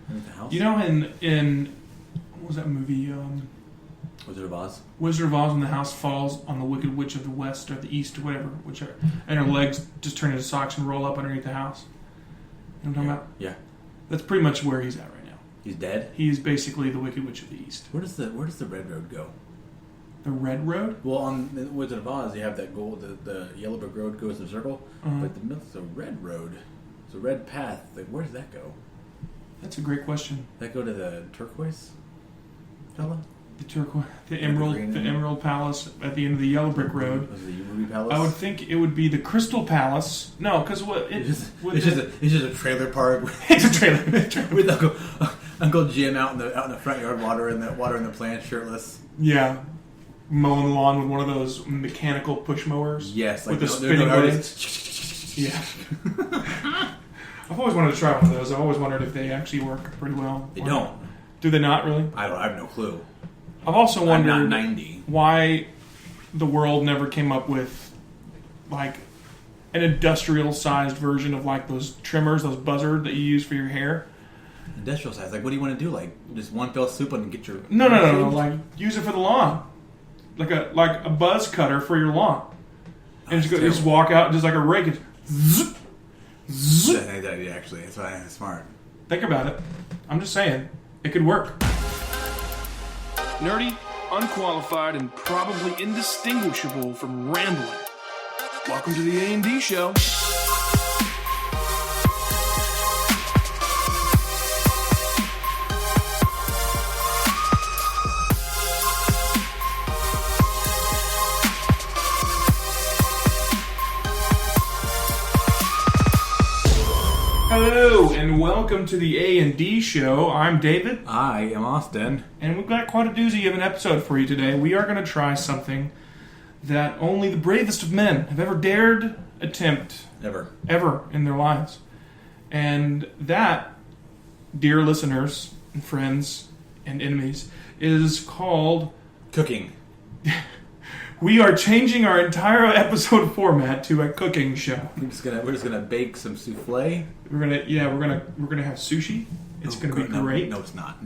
Underneath the house? You know, in what was that movie? Wizard of Oz? Wizard of Oz, when the house falls on the Wicked Witch of the West or the East or whatever, and her legs just turn into socks and roll up underneath the house. You know what I'm talking about? Yeah. That's pretty much where he's at right now. He's dead? He's basically the Wicked Witch of the East. Where does the Red Road go? The Red Road? Well, on the Wizard of Oz, you have that gold, the yellow brick road goes in a circle, but the middle is a red road. It's a red path. Like, where does that go? That's a great question. That go to the turquoise fella? The Emerald Palace at the end of the Yellow Brick Road. Was it the Ruby Palace? I would think it would be the Crystal Palace. No, because what? It's just a trailer park. It's a trailer. With Uncle Jim out in the front yard watering the plants, shirtless. Yeah, mowing the lawn with one of those mechanical push mowers. Yes, with the spinning blades. Yeah. I've always wanted to try one of those. I've always wondered if they actually work pretty well. They don't. Do they not really? I have no clue. I've also wondered I'm not 90. Why the world never came up with like an industrial-sized version of like those trimmers, those buzzers that you use for your hair. Industrial size? Like, what do you want to do? Like, just one fell swoop and get your... No. Like, use it for the lawn. Like a buzz cutter for your lawn. And just walk out just like a rake and zzz, zzz. Yeah, actually. That's smart. Think about it. I'm just saying. It could work. Nerdy, unqualified, and probably indistinguishable from rambling. Welcome to the A&D Show. Hello, and welcome to the A&D Show. I'm David. I am Austin. And we've got quite a doozy of an episode for you today. We are going to try something that only the bravest of men have ever dared attempt. Ever in their lives. And that, dear listeners and friends and enemies, is called... Cooking. We are changing our entire episode format to a cooking show. We're just gonna bake some souffle. We're gonna have sushi. It's gonna be great. No, it's not.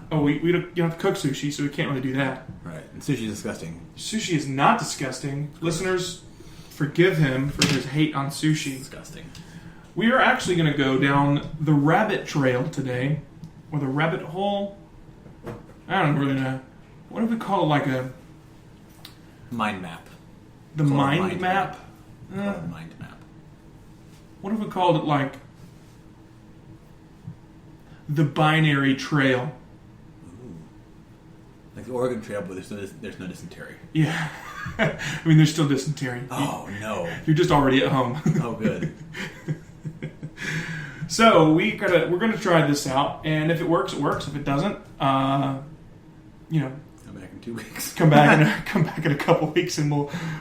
Oh, you don't have to cook sushi, so we can't really do that. Right. And sushi's disgusting. Sushi is not disgusting. Listeners, forgive him for his hate on sushi. It's disgusting. We are actually gonna go down the rabbit trail today, or the rabbit hole. I don't really know. What do we call it? Like a mind map. The mind map? Mind map. What if we called it like the binary trail? Ooh. Like the Oregon Trail, but there's no dysentery. Yeah. I mean, there's still dysentery. Oh, no. You're just already at home. Oh, good. So we're gonna try this out, and if it works, it works. If it doesn't, Come back in 2 weeks. come back in a couple weeks, and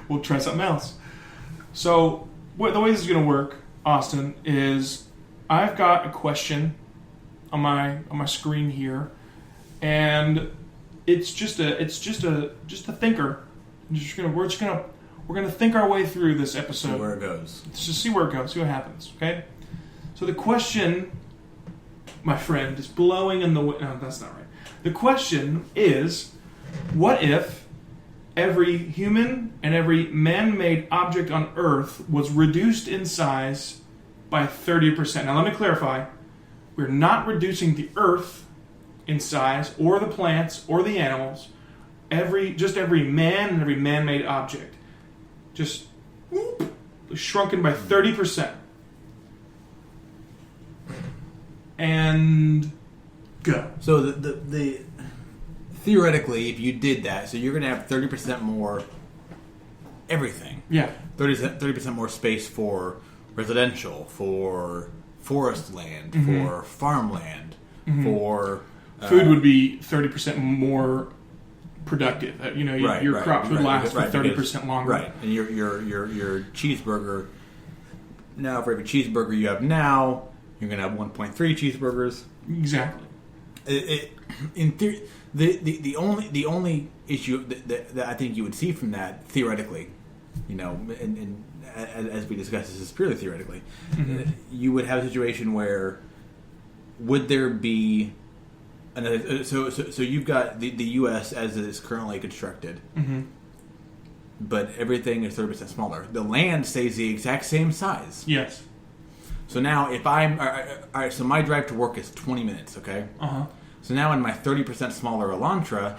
we'll try something else. So the way this is gonna work, Austin, is I've got a question on my screen here, and it's just a thinker. We're gonna think our way through this episode. See where it goes. Let's just see where it goes. See what happens. Okay. So the question, my friend, is blowing in the wind. No, that's not right. The question is, what if every human and every man-made object on Earth was reduced in size by 30%? Now, let me clarify. We're not reducing the Earth in size, or the plants, or the animals. Just every man and every man-made object. Just shrunken by 30%. And go. So the theoretically, if you did that, so you're going to have 30% more everything. Yeah. 30% more space for residential, for forest land, for farmland, for... Food would be 30% more productive. Your crops would last for 30% longer. Right. And your cheeseburger, now for every cheeseburger you have now, you're going to have 1.3 cheeseburgers. Exactly. In theory, the only issue that I think you would see from that, theoretically, and as we discussed, this is purely theoretically, you would have a situation where would there be another? So you've got the U.S. as it is currently constructed, but everything is 30% smaller. The land stays the exact same size. Yes. So now, if I'm all right, so my drive to work is 20 minutes. Okay. So now in my 30% smaller Elantra,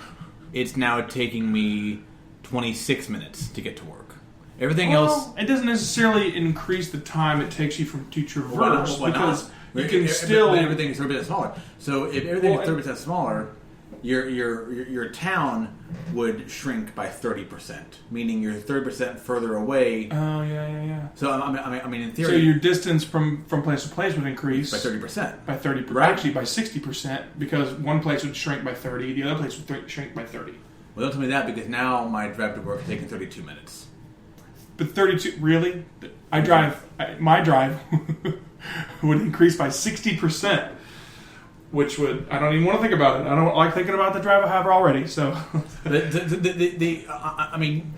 it's now taking me 26 minutes to get to work. Everything else, it doesn't necessarily increase the time it takes you to traverse why because not? you can still. Everything is 30% smaller. So if everything is 30% smaller, your town would shrink by 30%, meaning you're 30% further away. Oh yeah. So I mean, in theory, so your distance from place to place would increase by 30%. By 30%, right? Actually, by 60%, because one place would shrink by 30, the other place would shrink by 30. Well, don't tell me that because now my drive to work is taking 32 minutes. But 32, really? My drive would increase by 60%, which would, I don't even want to think about it. I don't like thinking about the drive I have already, so. I mean,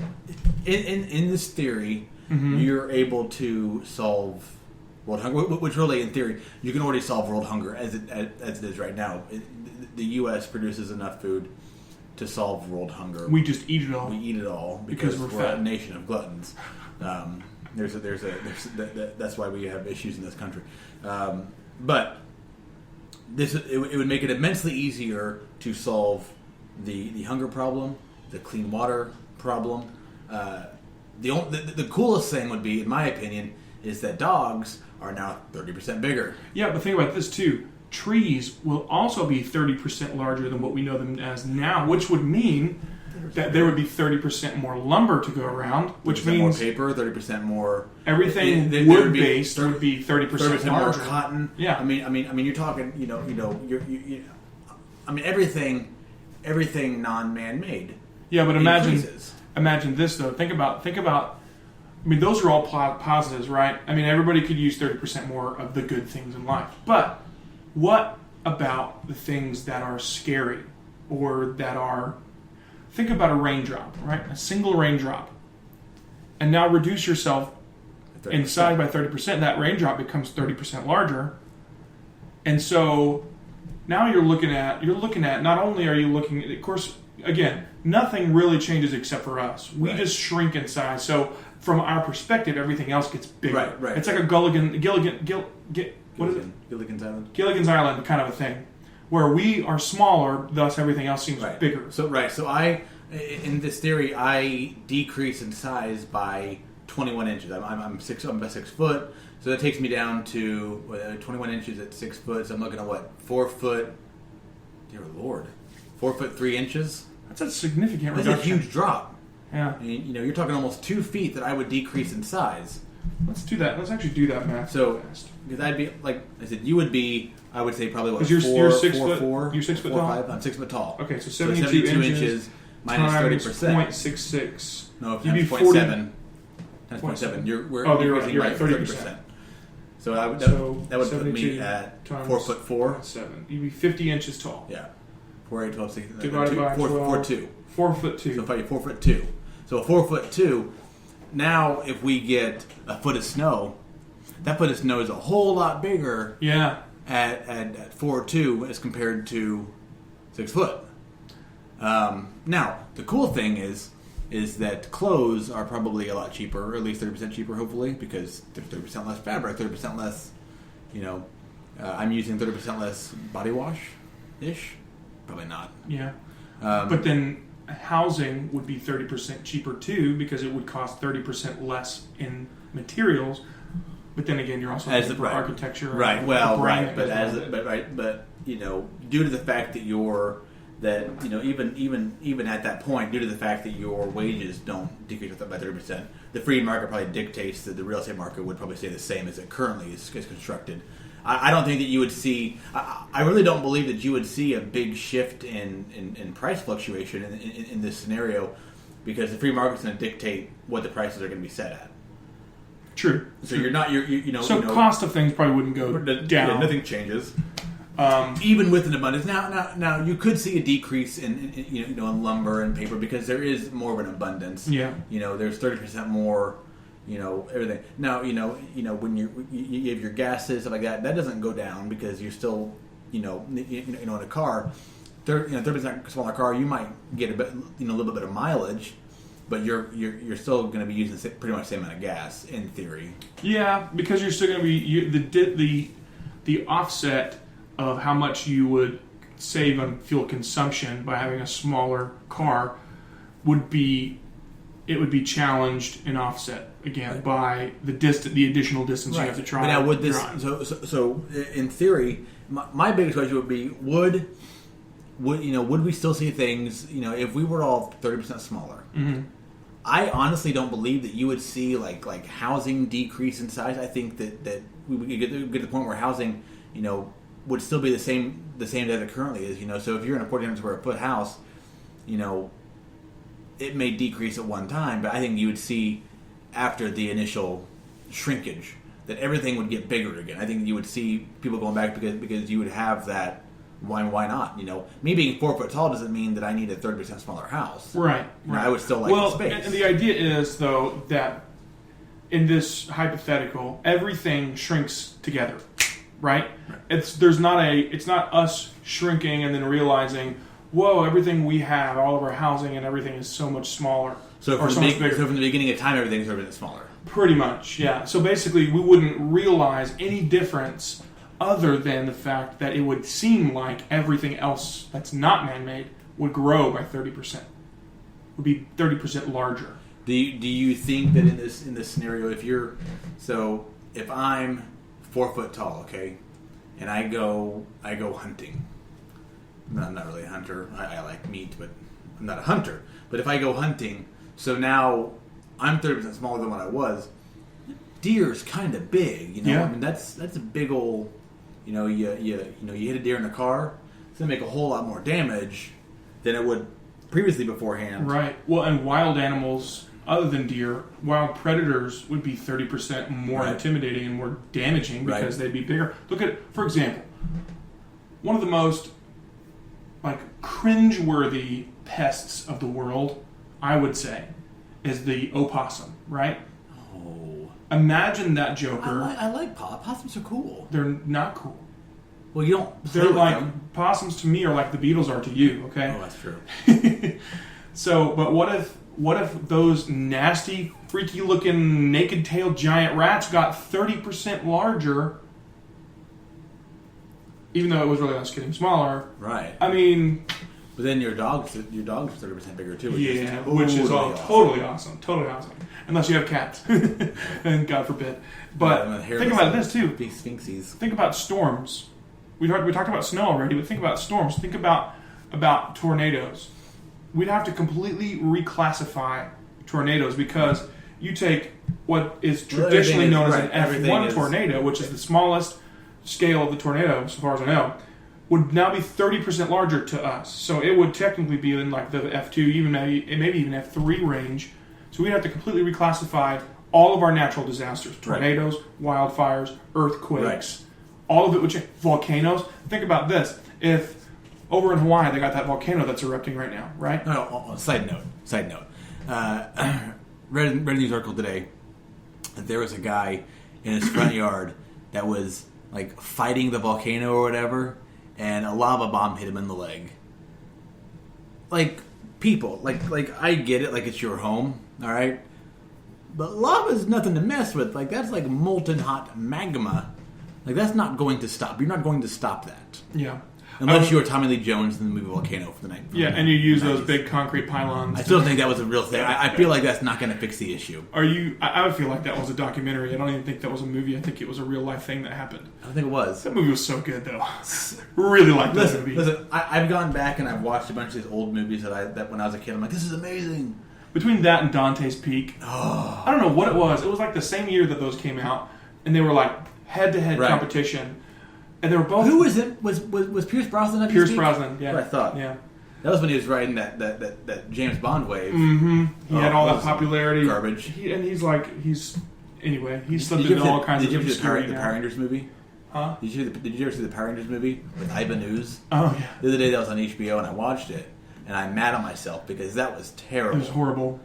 in this theory, you're able to solve world hunger, which really, in theory, you can already solve world hunger as it is right now. The U.S. produces enough food to solve world hunger. We just eat it all. We eat it all because we're fat. a nation of gluttons. That's why we have issues in this country. But it would make it immensely easier to solve the hunger problem, the clean water problem. The coolest thing would be, in my opinion, is that dogs are now 30% bigger. Yeah, but think about this too. Trees will also be 30% larger than what we know them as now, which would mean that there would be 30% more lumber to go around, which means more paper, 30% more everything wood-based would be 30% more larger. cotton. Yeah, I mean, you're talking, everything non-man-made. Yeah, but imagine this though. Think about. I mean, those are all positives, right? I mean, everybody could use 30% more of the good things in life, but what about the things that are scary or that are... Think about a raindrop, right? A single raindrop. And now reduce yourself 30%. In size by 30%. That raindrop becomes 30% larger. And so now you're looking at, not only are you looking at, of course, again, nothing really changes except for us. We just shrink in size. So from our perspective, everything else gets bigger. Right. It's like a Gilligan's Island kind of a thing, where we are smaller, thus everything else seems bigger. So in this theory, I decrease in size by 21 inches. I'm about 6 foot, so that takes me down to 21 inches at 6 foot. So I'm looking at 4 foot. Dear Lord, 4 foot 3 inches. That's a significant reduction. That's a huge drop. Yeah. I mean, you're talking almost 2 feet that I would decrease in size. Let's do that. Let's actually do that math. So, because I'd be, like I said, you would be, I would say probably you're 6 foot. You're 6 foot tall. 5. I'm 6 foot tall. Okay, so 72 inches minus 30%. 0.66. No, you'd be 0.7. Times 0.7. You're right. 30%. So that would put me at 4 foot 4. 7. You'd be 50 inches tall. Yeah. 4, 8, 12, 16. Divided by 12. 4'2". 4 foot 2. So if I get 4 foot 2. So a 4 foot 2. Now, if we get a foot of snow, that foot of snow is a whole lot bigger. Yeah. At 4'2" as compared to 6 foot. Now, the cool thing is that clothes are probably a lot cheaper, or at least 30% cheaper, hopefully, because there's 30% less fabric, 30% less. I'm using 30% less body wash-ish. Probably not. Yeah. But then housing would be 30% cheaper too, because it would cost 30% less in materials. But then again, you're also looking for architecture, right? Well, right, but due to the fact that even at that point, due to the fact that your wages don't decrease by 30%, the free market probably dictates that the real estate market would probably stay the same as it currently is constructed. I don't think that you would see. I really don't believe that you would see a big shift in price fluctuation in this scenario, because the free market's going to dictate what the prices are going to be set at. True. So you're not. So cost of things probably wouldn't go down. Yeah, nothing changes. Even with an abundance. Now you could see a decrease in lumber and paper, because there is more of an abundance. Yeah. There's 30% more. Everything. Now, when you have your gases, stuff like that, that doesn't go down because you're still in a car, 30% smaller car, you might get a little bit of mileage, but you're still going to be using pretty much the same amount of gas in theory. Yeah, because you're still going to be the offset of how much you would save on fuel consumption by having a smaller car would be challenged and offset again by the additional distance you have to try. But now, so in theory, my biggest question would be would we still see things if we were all 30% smaller? Mm-hmm. I honestly don't believe that you would see like housing decrease in size. I think that we would get to the point where housing would still be the same as it currently is. So if you're in a 1,400 square foot house, it may decrease at one time, but I think you would see after the initial shrinkage that everything would get bigger again. I think you would see people going back because you would have that. Why not? Me being 4 foot tall doesn't mean that I need a 30% smaller house. Right. I would still like the space. And the idea is though that in this hypothetical, everything shrinks together, right? It's not us shrinking and then realizing, whoa, everything we have, all of our housing and everything is so much smaller. So from the beginning of time, everything's a bit smaller. Pretty much, yeah. So basically, we wouldn't realize any difference other than the fact that it would seem like everything else that's not man-made would grow by 30%. Would be 30% larger. Do you think that in this scenario, if I'm 4 foot tall, okay, and I go hunting. I'm not really a hunter. I like meat, but I'm not a hunter. But if I go hunting, so now I'm 30% smaller than what I was. Deer's kind of big, Yeah. I mean, that's a big old. You hit a deer in a car. It's gonna make a whole lot more damage than it would previously beforehand. Right. Well, and wild animals, other than deer, wild predators would be 30% more intimidating and more damaging because they'd be bigger. Look at, for example, one of the most cringe-worthy pests of the world, I would say, is the opossum. Right. Imagine that joker. I like possums. Are cool. They're not cool. Well, you don't. They're like them. Possums to me are like the Beatles are to you. Okay. Oh, that's true. So, but what if those nasty, freaky-looking, naked-tailed giant rats got 30% larger, even though it was really us getting smaller? Right. I mean. But then your dog's 30% bigger too. Which is totally awesome. Totally awesome. Unless you have cats, and God forbid. But think about this too. Big sphinxies. Think about storms. We talked about snow already, but think about storms. Think about tornadoes. We'd have to completely reclassify tornadoes because you take what is traditionally known as an F1 tornado, which is the smallest scale of the tornado, so far as I know, would now be 30% larger to us. So it would technically be in like the F2, maybe even F3 range. So we'd have to completely reclassify all of our natural disasters: tornadoes, wildfires, earthquakes, all of it would change. Volcanoes. Think about this: if over in Hawaii they got that volcano that's erupting right now, right? No. Side note. Read a news article today that there was a guy in his front yard that was like fighting the volcano or whatever, and a lava bomb hit him in the leg. Like, people, like I get it, like it's your home, all right? But lava is nothing to mess with. Like, that's like molten hot magma. Like, that's not going to stop. You're not going to stop that. Yeah. Unless you were Tommy Lee Jones in the movie Volcano for the night. Yeah, and you use those big concrete pylons. I still think that was a real thing. I feel like that's not going to fix the issue. I would feel like that was a documentary. I don't even think that was a movie. I think it was a real life thing that happened. I don't think it was. That movie was so good, though. Really liked that movie. Listen, I've gone back and I've watched a bunch of these old movies that when I was a kid, I'm like, this is amazing. Between that and Dante's Peak, I don't know what it was. It was like the same year that those came out, and they were like head-to-head competition. And they were both. Who was it? Was Pierce Brosnan? Pierce Brosnan, yeah. What I thought. Yeah. That was when he was riding that James Bond wave. Mm-hmm. He had all that popularity. Garbage. He slipped into all kinds of obscurity. Did you ever see the now. Power Rangers movie? Huh? Did you ever see the Power Rangers movie with Ivan Ooze? Oh, yeah. The other day that was on HBO and I watched it, and I'm mad at myself because that was terrible. It was horrible.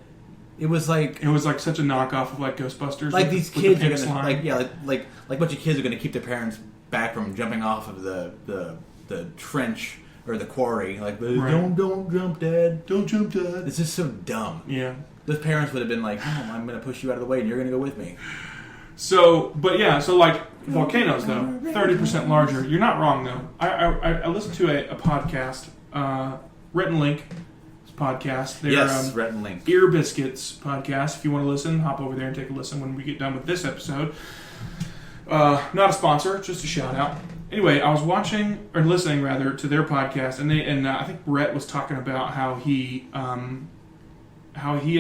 It was like such a knockoff of like Ghostbusters. Like these kids are gonna like a bunch of kids are gonna keep their parents back from jumping off of the the trench or the quarry. Like, Right. don't jump, Dad. Don't jump, Dad. It's just so dumb. Yeah. Those parents would have been like, "Oh, I'm going to push you out of the way, and you're going to go with me." So, but yeah, so like volcanoes though, 30% larger. You're not wrong though. I listened to a podcast, Rhett and Link podcast. They're, Yes, Rhett and Link. Ear Biscuits podcast. If you want to listen, hop over there and take a listen when we get done with this episode. Not a sponsor, just a shout out. Anyway, I was listening rather to their podcast, and I think Rhett was talking about how he and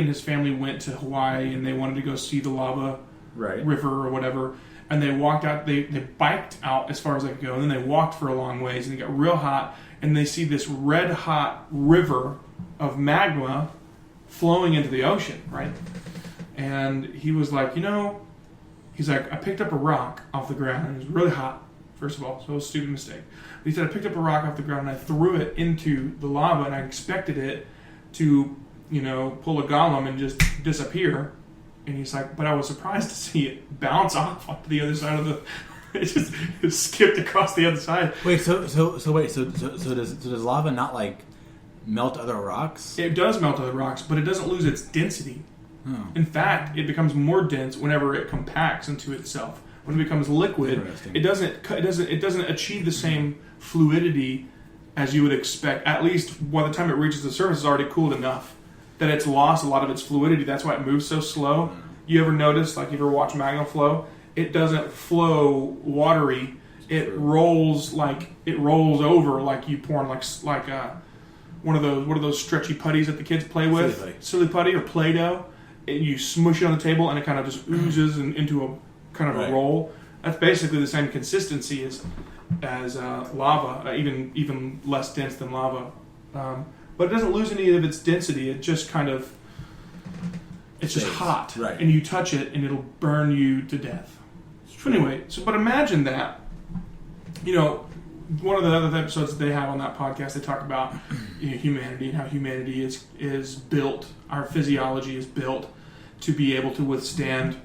his family went to Hawaii and they wanted to go see the lava river or whatever, and they walked out. They biked out as far as they could go, and then they walked for a long ways, and it got real hot, and they see this red hot river of magma flowing into the ocean, right? And he was like, he's like, I picked up a rock off the ground, and it was really hot, first of all, so it was a stupid mistake. But he said, I picked up a rock off the ground, and I threw it into the lava, and I expected it to, pull a golem and just disappear. And he's like, but I was surprised to see it bounce off onto the other side of the... It skipped across the other side. Wait, so does lava not, like, melt other rocks? It does melt other rocks, but it doesn't lose its density. Oh. In fact, it becomes more dense whenever it compacts into itself. When it becomes liquid, it doesn't achieve the same fluidity as you would expect. At least by the time it reaches the surface, it's already cooled enough that it's lost a lot of its fluidity. That's why it moves so slow. You ever notice, like, you ever watch magma flow? It doesn't flow watery. It rolls over like you pour like one of those stretchy putties that the kids play with, silly putty or Play-Doh. You smush it on the table and it kind of just oozes into a kind of a roll. That's basically the same consistency as lava, even less dense than lava. But it doesn't lose any of its density. It just kind of, it's just hot, right? And you touch it and it'll burn you to death. Anyway, but imagine that. One of the other episodes that they have on that podcast, they talk about humanity and how humanity is built. Our physiology is built to be able to withstand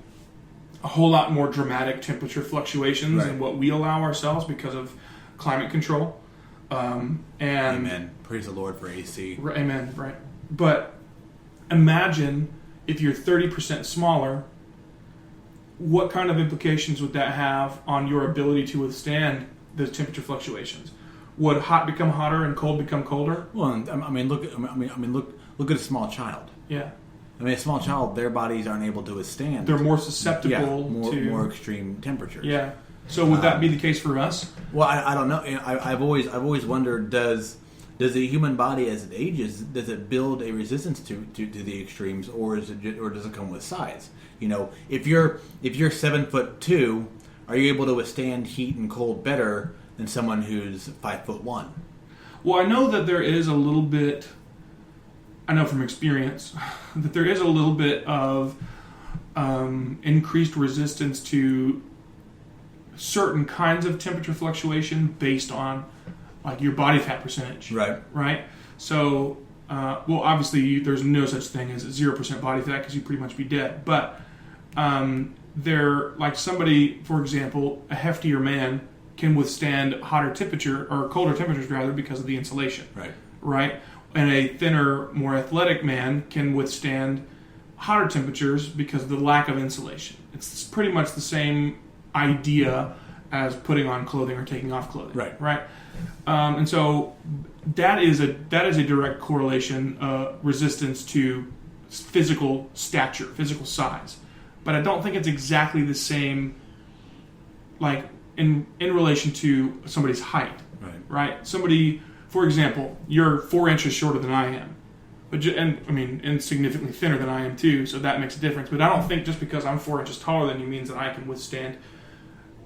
a whole lot more dramatic temperature fluctuations than what we allow ourselves because of climate control. And amen. Praise the Lord for AC. Amen. Right. But imagine if you're 30% smaller. What kind of implications would that have on your ability to withstand those temperature fluctuations? Would hot become hotter and cold become colder? Well, look at a small child. Yeah. A small child, their bodies aren't able to withstand. They're more susceptible to more extreme temperatures. Yeah. So would that be the case for us? Well, I don't know. I've always wondered, does the human body as it ages, does it build a resistance to the extremes, or does it come with size? If you're 7'2", are you able to withstand heat and cold better than someone who's 5'1"? Well, I know that there is a little bit. I know from experience that there is a little bit of increased resistance to certain kinds of temperature fluctuation based on like your body fat percentage. Right. So, obviously there's no such thing as 0% body fat because you'd pretty much be dead. But they're like somebody, for example, a heftier man can withstand hotter temperature or colder temperatures rather because of the insulation. Right. And a thinner, more athletic man can withstand hotter temperatures because of the lack of insulation. It's pretty much the same idea as putting on clothing or taking off clothing. Right. And so that is a direct correlation, resistance to physical stature, physical size. But I don't think it's exactly the same, like in relation to somebody's height. Right. Somebody, for example, you're 4 inches shorter than I am, and significantly thinner than I am too. So that makes a difference. But I don't think just because I'm 4 inches taller than you means that I can withstand,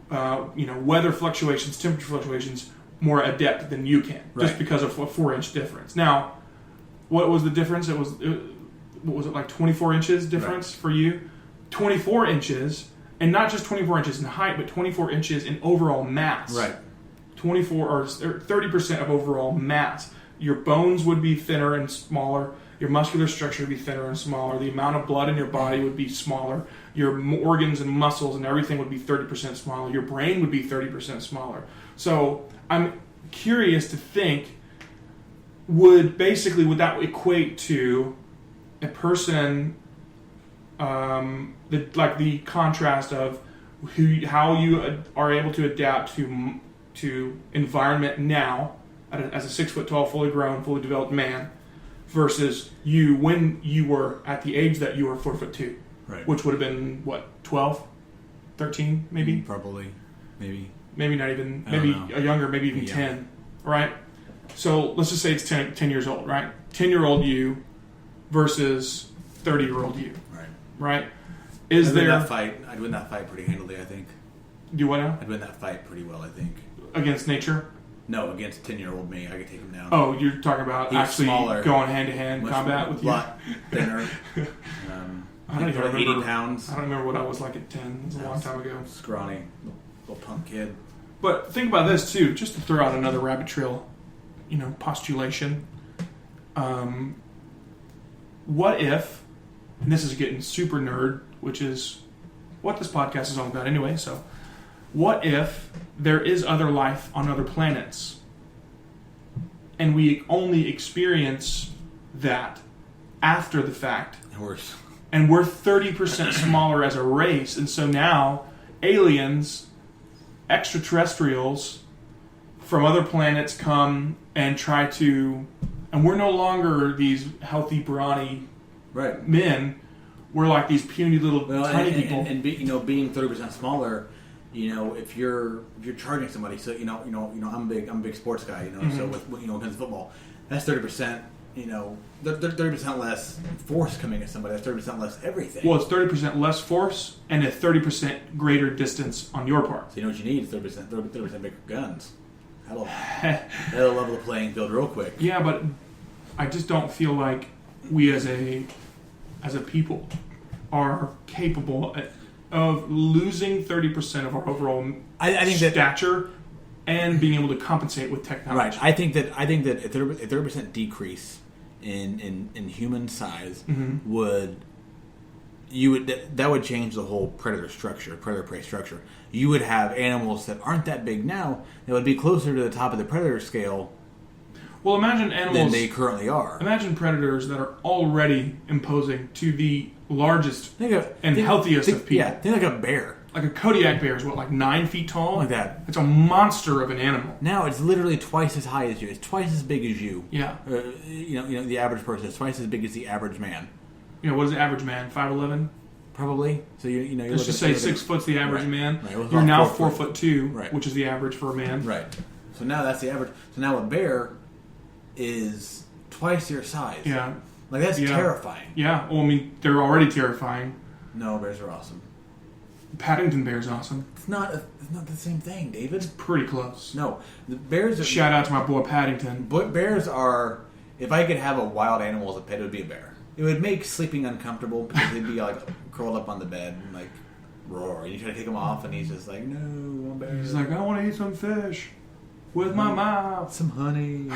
weather fluctuations, temperature fluctuations more adept than you can, just because of a 4-inch difference. Now, what was the difference? What was it, like 24 inches difference for you? 24 inches, and not just 24 inches in height, but 24 inches in overall mass. 24 or 30% of overall mass. Your bones would be thinner and smaller. Your muscular structure would be thinner and smaller. The amount of blood in your body would be smaller. Your organs and muscles and everything would be 30% smaller. Your brain would be 30% smaller. So curious to think, would that equate to a person, the contrast of how you are able to adapt to environment now as a 6 foot tall, fully grown, fully developed man, versus you when you were at the age that you were 4'2", right? Which would have been what, 12, 13, maybe? Probably, maybe not even, maybe a younger, maybe even 10, right? So let's just say it's 10 years old, right? 10-year-old you versus 30-year-old you, right? I'd win that fight pretty handily, I think. Do what now? I'd win that fight pretty well, I think. Against nature? No, against 10-year-old me, I could take him down. Oh, you're talking about He's actually smaller, going hand-to-hand combat with you? A lot thinner. I don't even remember. 80 pounds. I don't remember what I was like at 10. It was a long time ago. Scrawny, little punk kid. But think about this, too, just to throw out another rabbit trail, postulation. What if, and this is getting super nerd, which is what this podcast is all about anyway, so what if there is other life on other planets and we only experience that after the fact, and we're 30% smaller as a race, and so now aliens, extraterrestrials from other planets come and try to, and we're no longer these healthy, brawny men. We're like these puny little tiny people. And being 30% smaller, if you're charging somebody, so I'm a big sports guy, so when it comes to football, that's 30%. 30% less force coming at somebody. That's 30% less everything. Well, it's 30% less force and a 30% greater distance on your part. So what you need is 30% bigger guns. That'll level the playing field real quick. Yeah, but I just don't feel like we as a people are capable of losing 30% of our overall stature and being able to compensate with technology. Right. I think that a 30% decrease in human size would change the whole predator prey structure. You would have animals that aren't that big now that would be closer to the top of the predator scale. Well, imagine animals than they currently are. Imagine predators that are already imposing to the largest healthiest of people. Yeah, think like a bear. Like a Kodiak bear is what, 9 feet tall? Like that. It's a monster of an animal. Now it's literally twice as high as you. It's twice as big as you. Yeah. The average person is twice as big as the average man. What is the average man? 5'11"? Probably. So let's just say 6 foot's the average man. Right. Well, you're now 4'2", which is the average for a man. Right. So now that's the average. So now a bear is twice your size. Yeah. That's terrifying. Yeah. Well, they're already terrifying. No, bears are awesome. Paddington bear's awesome. It's not the same thing, David. It's pretty close. No, the bears are... Shout out to my boy Paddington. But bears are... If I could have a wild animal as a pet, it would be a bear. It would make sleeping uncomfortable because they'd be curled up on the bed and roar. And you try to take him off and he's just like, no, I'm a bear. He's like, I want to eat some fish with my mouth. Some honey.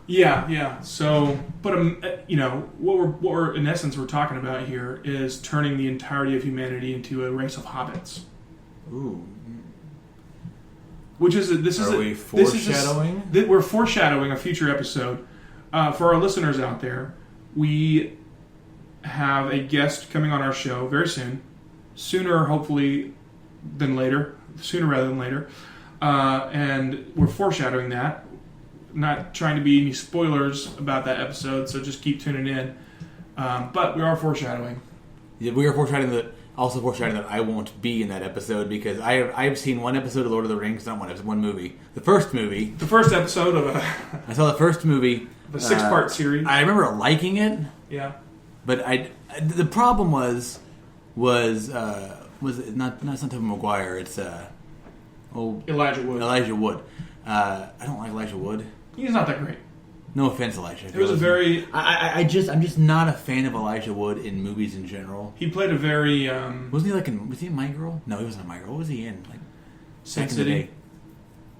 Yeah. So, but what we're in essence we're talking about here is turning the entirety of humanity into a race of hobbits. Ooh. Are we foreshadowing? We're foreshadowing a future episode. For our listeners out there, we have a guest coming on our show very soon. Sooner rather than later. And we're foreshadowing that. Not trying to be any spoilers about that episode, so just keep tuning in. But we are foreshadowing. Yeah, we are foreshadowing that I won't be in that episode because I've seen one episode of Lord of the Rings, not one episode, one movie. The first episode of I saw the first movie. The 6-part series. I remember liking it. Yeah. But the problem was it not Tom Maguire, it's Elijah Wood. Elijah Wood. I don't like Elijah Wood. He's not that great. No offense, Elijah. It was a very... I'm just not a fan of Elijah Wood in movies in general. He played a very... Wasn't he was he in My Girl? No, he wasn't in My Girl. What was he in? Sin City?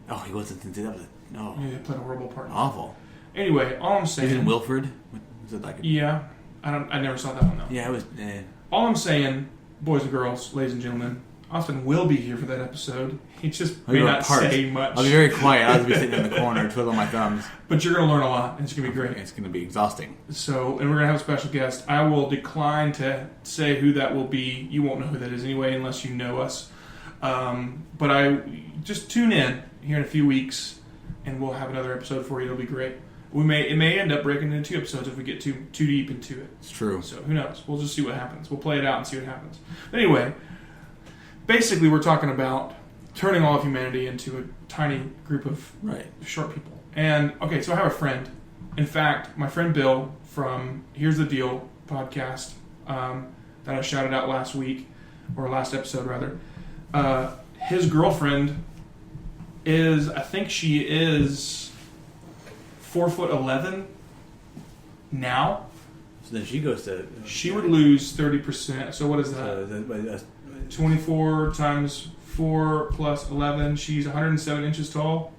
Oh, he wasn't in Sin City. Yeah, he played a horrible part. Awful. Anyway, all I'm saying... He was in Wilfred? Was it Yeah. I never saw that one, though. Yeah, it was... All I'm saying, boys and girls, ladies and gentlemen, Austin will be here for that episode. He just may not say much. I'll be very quiet. I'll just be sitting in the corner twiddling my thumbs. But you're going to learn a lot, and it's going to be great. It's going to be exhausting. So, and we're going to have a special guest. I will decline to say who that will be. You won't know who that is anyway unless you know us. But I just tune in here in a few weeks, and we'll have another episode for you. It'll be great. It may end up breaking into 2 episodes if we get too deep into it. It's true. So who knows? We'll just see what happens. We'll play it out and see what happens. But anyway, basically we're talking about turning all of humanity into a tiny group of short people. And okay, so I have a friend. In fact, my friend Bill from Here's the Deal podcast that I shouted out last week, or last episode rather. His girlfriend is, I think she is 4'11" now. So then she goes to... She would lose 30%. So what is that? 24 times 4 plus 11. She's 107 inches tall.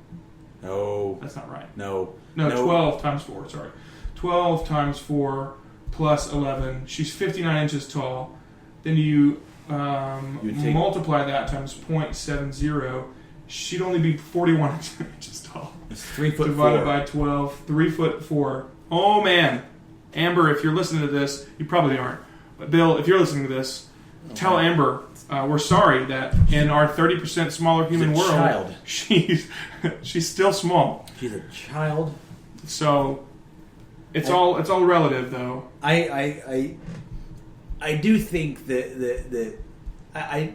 No. That's not right. No. 12 times 4. Sorry. 12 times 4 plus 11. She's 59 inches tall. Then you multiply that times 0.70. She'd only be 41 inches tall. It's 3 foot divided 4. by 12. 3 foot 4. Oh, man. Amber, if you're listening to this, you probably aren't. But Bill, if you're listening to this, tell Amber we're sorry that in our 30% smaller human world, child. she's still small. She's a child. So it's all relative, though. I do think that I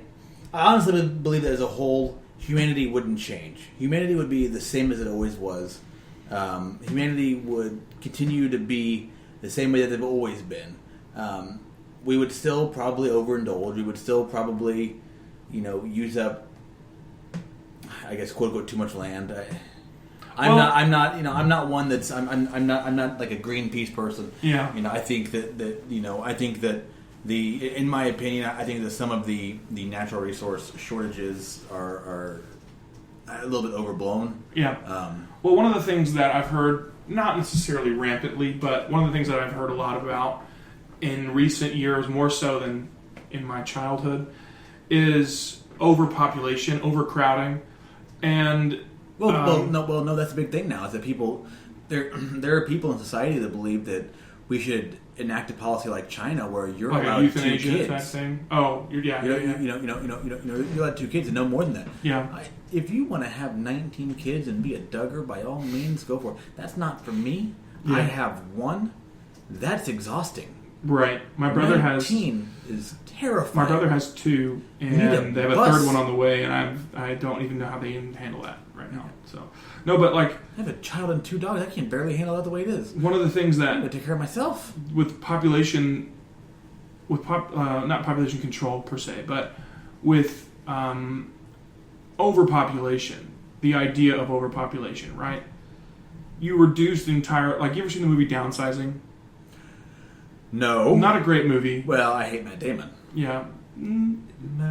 honestly believe that as a whole, humanity wouldn't change. Humanity would be the same as it always was. Humanity would continue to be the same way that they've always been. We would still probably overindulge. We would still probably, use up, I guess, quote unquote, too much land. I'm not one that's I'm not like a Greenpeace person. Yeah. I think that in my opinion, I think that some of the natural resource shortages are a little bit overblown. Yeah. Well, one of the things that I've heard, not necessarily rampantly, but one of the things that I've heard a lot about in recent years, more so than in my childhood, is overpopulation, overcrowding, and no, that's a big thing now. Is that people there are people in society that believe that we should enact a policy like China where you're like allowed 2 kids. Type thing. Oh, you're allowed 2 kids and no more than that. Yeah. If you want to have 19 kids and be a Duggar, by all means, go for it. That's not for me. Yeah. I have 1. That's exhausting. Right. My brother 19 is terrifying. My brother has 2, and they have a third one on the way, and I don't even know how they can handle that right now. So, no, but like, I have a child and 2 dogs. I can barely handle that the way it is. One of the things that I'm gonna take care of myself with population, not population control per se, but with overpopulation, the idea of overpopulation, right? You reduce the entire, like, you ever seen the movie Downsizing? No. Not a great movie. Well, I hate Matt Damon. Yeah.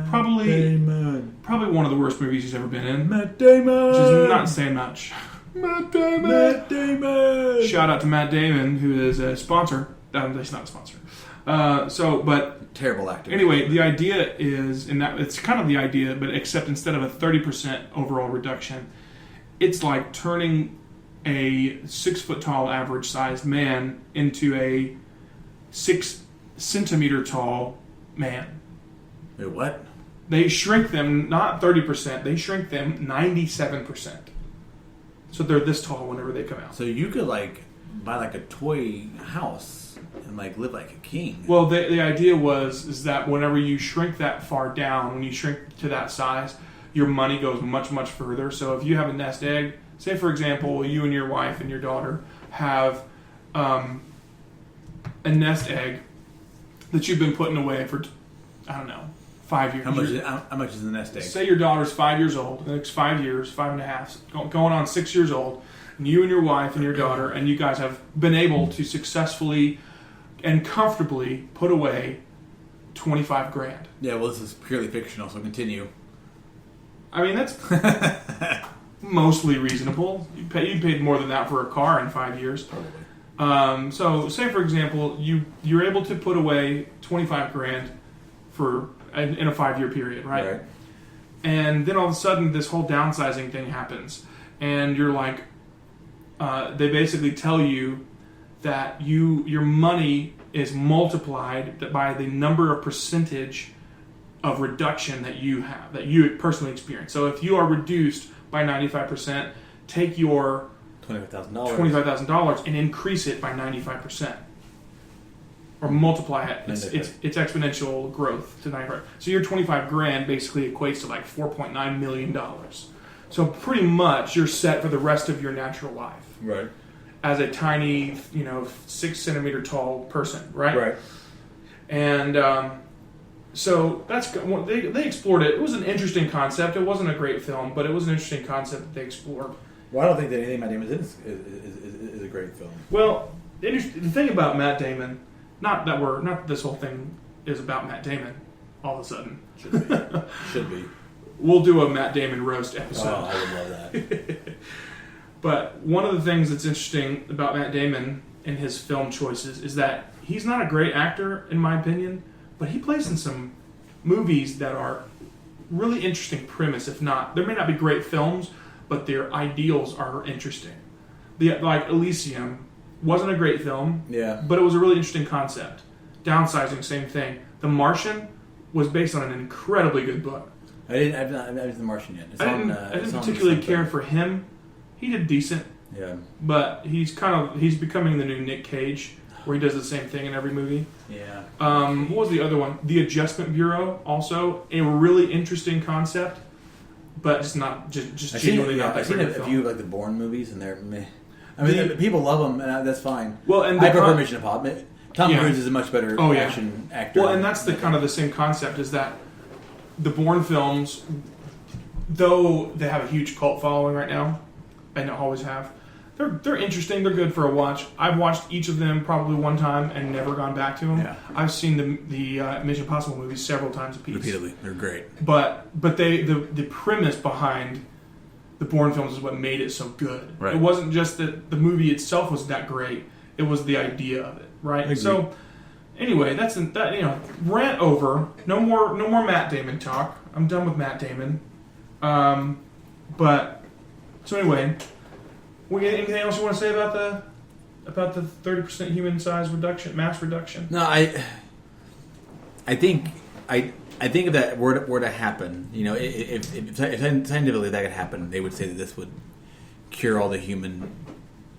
Probably one of the worst movies he's ever been in. Matt Damon! Which is not saying much. Matt Damon! Shout out to Matt Damon, who is a sponsor. He's not a sponsor. But terrible actor. Anyway, the idea is, and that it's kind of the idea, but except instead of a 30% overall reduction, it's like turning a 6 foot tall average sized man into a 6 centimeter tall man. Wait, what? They shrink them not 30%, they shrink them 97%. So they're this tall whenever they come out. So you could buy a toy house and live like a king. Well, the idea is that whenever you shrink that far down, when you shrink to that size, your money goes much, much further. So if you have a nest egg, say for example, you and your wife and your daughter have a nest egg that you've been putting away for, 5 years. How much is the nest egg? Say your daughter's 5 years old, the next 5 years, 5.5, going on 6 years old, and you and your wife and your daughter, and you guys have been able to successfully and comfortably put away $25,000. Yeah, well, this is purely fictional, so continue. I mean, that's mostly reasonable. You paid more than that for a car in 5 years. Probably. So, say for example, you're able to put away $25,000 in a 5 year period, right? And then all of a sudden, this whole downsizing thing happens. And you're like, they basically tell you that your money is multiplied by the number of percentage of reduction that you have, that you personally experience. So if you are reduced by 95%, take your $25,000 and increase it by 95%. Or multiply it. It's exponential growth to 95. So your 25 grand basically equates to like $4.9 million. So pretty much you're set for the rest of your natural life. Right. As a tiny, 6 centimeter tall person, right? Right. And so they explored it. It was an interesting concept. It wasn't a great film, but it was an interesting concept that they explored. Well, I don't think that anything Matt Damon is a great film. Well, the thing about Matt Damon, not that this whole thing is about Matt Damon all of a sudden. Should be. We'll do a Matt Damon roast episode. Oh, I would love that. But one of the things that's interesting about Matt Damon and his film choices is that he's not a great actor, in my opinion, but he plays in some movies that are really interesting premise. If not, there may not be great films, but their ideals are interesting. Like Elysium wasn't a great film, yeah, but it was a really interesting concept. Downsizing, same thing. The Martian was based on an incredibly good book. I've not seen The Martian yet. I didn't particularly care for him. He did decent. Yeah. But he's becoming the new Nick Cage, where he does the same thing in every movie. Yeah. What was the other one? The Adjustment Bureau, also a really interesting concept, but it's not just genuinely not that great. I've seen a few of the Bourne movies, and they're meh. I mean, people love them, and that's fine. Well, and I prefer Mission Impossible. Tom Cruise is a much better action actor. Well, and that's the kind of the same concept, is that the Bourne films, though they have a huge cult following right now, and always have, they're interesting. They're good for a watch. I've watched each of them probably one time and never gone back to them. Yeah. I've seen the Mission Impossible movies several times apiece. Repeatedly, they're great. But the premise behind the Bourne films is what made it so good. Right. It wasn't just that the movie itself was that great. It was the idea of it, right? So anyway, rant over. No more Matt Damon talk. I'm done with Matt Damon. So anyway, we got anything else you want to say about the 30% human size reduction, mass reduction? No, I think if that were to happen, if scientifically that could happen, they would say that this would cure all the human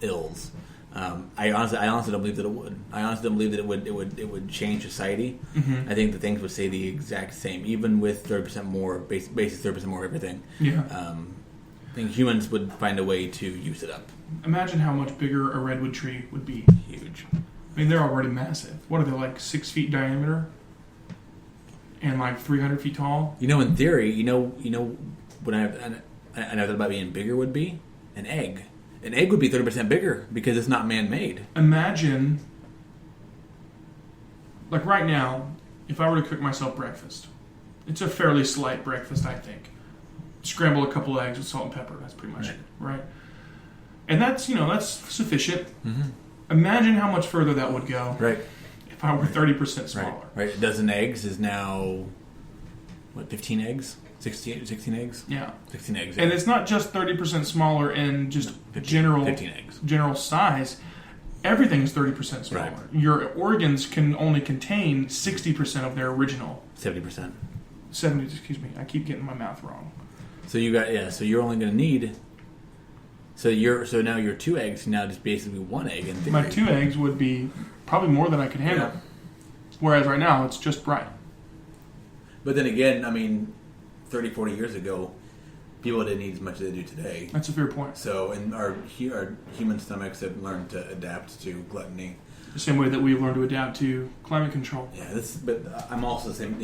ills. I honestly don't believe that it would. I honestly don't believe that it would change society. Mm-hmm. I think that things would stay the exact same, even with 30% more, basically 30% more of everything. Yeah. I think humans would find a way to use it up. Imagine how much bigger a redwood tree would be. Huge. I mean, they're already massive. What are they, like 6 feet diameter? And like 300 feet tall? In theory, what I thought about being bigger would be an egg. An egg would be 30% bigger because it's not man-made. Imagine, like right now, if I were to cook myself breakfast, it's a fairly slight breakfast, I think. Scramble a couple eggs with salt and pepper. That's pretty much it, right? And that's sufficient. Mm-hmm. Imagine how much further that would go. Right. If I were 30% smaller. Right. A dozen eggs is now, 15 eggs? 16 eggs? Yeah. 16 eggs. And it's not just 30% smaller in just 15 eggs. General size. Everything's 30% smaller. Right. Your organs can only contain 60% of their original. 70%. 70, excuse me. I keep getting my math wrong. So so you're only going to need, so now your 2 eggs now just basically 1 egg in theory. My 2 eggs would be probably more than I could handle. Yeah. Whereas right now it's just right. But then again, 30, 40 years ago, people didn't eat as much as they do today. That's a fair point. So, and our human stomachs have learned to adapt to gluttony. The same way that we've learned to adapt to climate control. Yeah, but I'm also the same,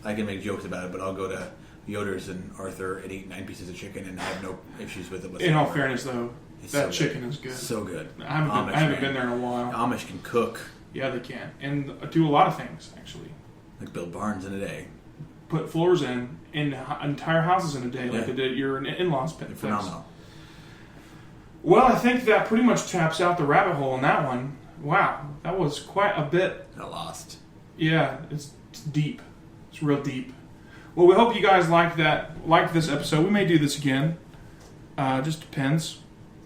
I can make jokes about it, but I'll go to Yoder's and Arthur and eat 9 pieces of chicken and have no issues with it whatsoever. In all fairness, though, that chicken is good. So good. I haven't been there in a while. The Amish can cook. Yeah, they can. And do a lot of things, actually. Like build barns in a day. Put floors in entire houses in a day, like they did at your in-laws' place. Phenomenal. Well, I think that pretty much taps out the rabbit hole in that one. Wow, that was quite a bit. I lost. Yeah, it's deep. It's real deep. Well, we hope you guys liked this episode. We may do this again. Just depends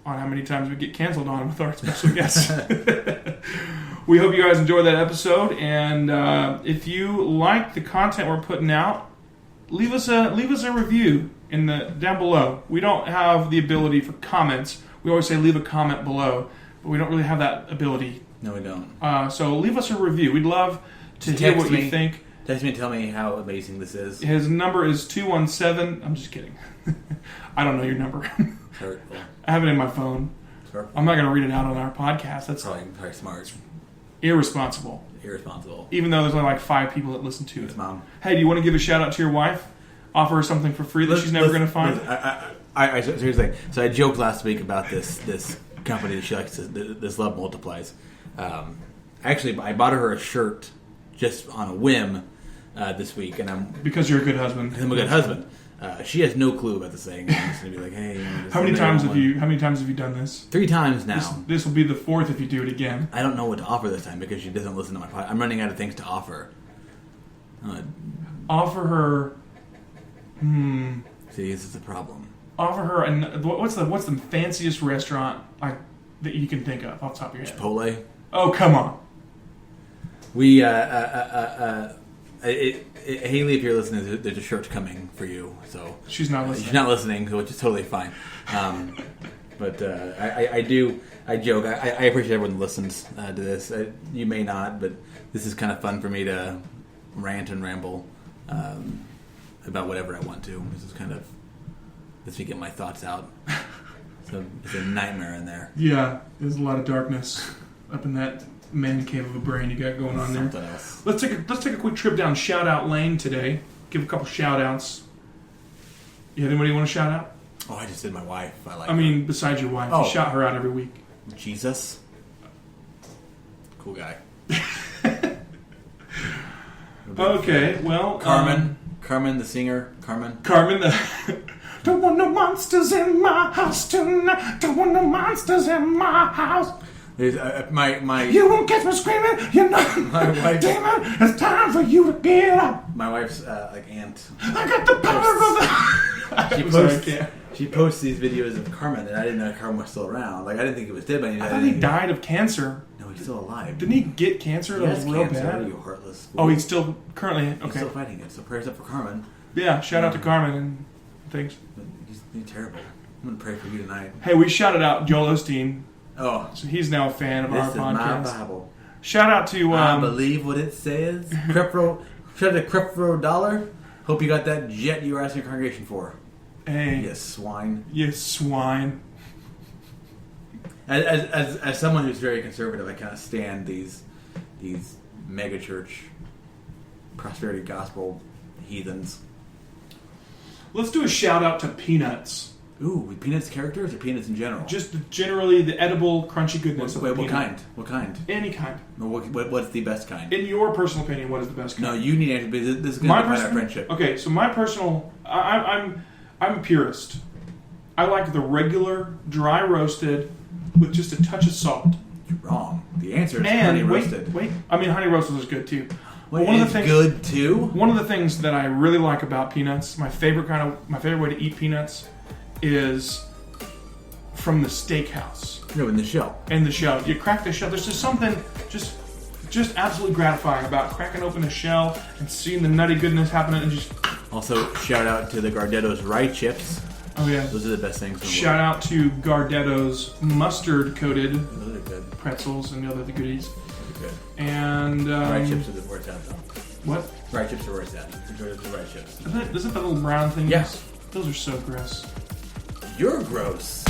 on how many times we get canceled on with our special guests. We hope you guys enjoyed that episode, and if you like the content we're putting out, leave us a review down below. We don't have the ability for comments. We always say leave a comment below, but we don't really have that ability. No, we don't. So leave us a review. We'd love to hear what you think. Text me and tell me how amazing this is. His number is 217. I'm just kidding. I don't know your number. Hurtful. I have it in my phone. I'm not going to read it out on our podcast. That's probably smart. Irresponsible. Even though there's only like 5 people that listen to it. Mom. Hey, do you want to give a shout out to your wife? Offer her something for free that she's never going to find? I seriously. So I joked last week about this company that she likes. This Love Multiplies. Actually, I bought her a shirt just on a whim this week, and because you're a good husband. I'm a good husband. She has no clue about this thing. I'm just gonna be like, hey. How many times have you done this? 3 times now. This will be the 4th if you do it again. I don't know what to offer this time because she doesn't listen to my podcast. I'm running out of things to offer. Offer her. See, this is the problem. Offer her what's the fanciest restaurant that you can think of off the top of your head? Chipotle. Oh, come on. We Haley, if you're listening, there's a shirt coming for you. So she's not listening. She's not listening, which is totally fine. But I joke. I appreciate everyone who listens to this. You may not, but this is kind of fun for me to rant and ramble about whatever I want to. This week, get my thoughts out. So it's a nightmare in there. Yeah, there's a lot of darkness up in that man cave of a brain you got going on there. Something else. Let's take a quick trip down shout out lane today. Give a couple shout outs. You have anybody you want to shout out? Oh, I just did my wife. Besides your wife, you shout her out every week. Jesus, cool guy. Okay, well, Carmen the singer, Carmen the. Don't want no monsters in my house tonight. Don't want no monsters in my house. My You won't catch me screaming. You know, my wife. Damon, it's time for you to get up. My wife's aunt. I got the power of the. She posts these videos of Carmen, and I didn't know Carmen was still around. Like I didn't think he was dead, but I thought he died of cancer. No, he's still alive. Didn't he get cancer? That was real bad. You heartless. Oh, he's still currently okay. He's still fighting it. So prayers up for Carmen. Yeah, shout out to Carmen and things. He's terrible. I'm gonna pray for you tonight. Hey, we shouted out Joel Osteen. Oh, so he's now a fan of our podcast. This is my Bible. Shout out to I believe what it says. Crefro, shout out to Crefro Dollar. Hope you got that jet you were asking your congregation for. Hey, you swine. You swine. As someone who's very conservative, I kind of stand these megachurch prosperity gospel heathens. Let's do a shout out to Peanuts. Ooh, Peanuts characters or Peanuts in general? Just generally the edible, crunchy goodness of what kind? What kind? Any kind. What's the best kind? In your personal opinion, what is the best kind? No, you need to answer because this is going to define our friendship. Okay, so my personal... I'm a purist. I like the regular, dry roasted with just a touch of salt. You're wrong. The answer is honey roasted. Wait. I mean, honey roasted is good too. Well, good too. One of the things that I really like about peanuts, my favorite way to eat peanuts, is from the steakhouse. No, in the shell. In the shell, you crack the shell. There's just something just absolutely gratifying about cracking open the shell and seeing the nutty goodness happening. And just also shout out to the Gardetto's rye chips. Oh yeah, those are the best things. Shout out to Gardetto's mustard-coated pretzels and the other goodies. Good. And rye chips are the worst out though. What? Rye chips are worst out. Enjoy the rye chips. Isn't that the little brown thing? Yes. Those are so gross. You're gross.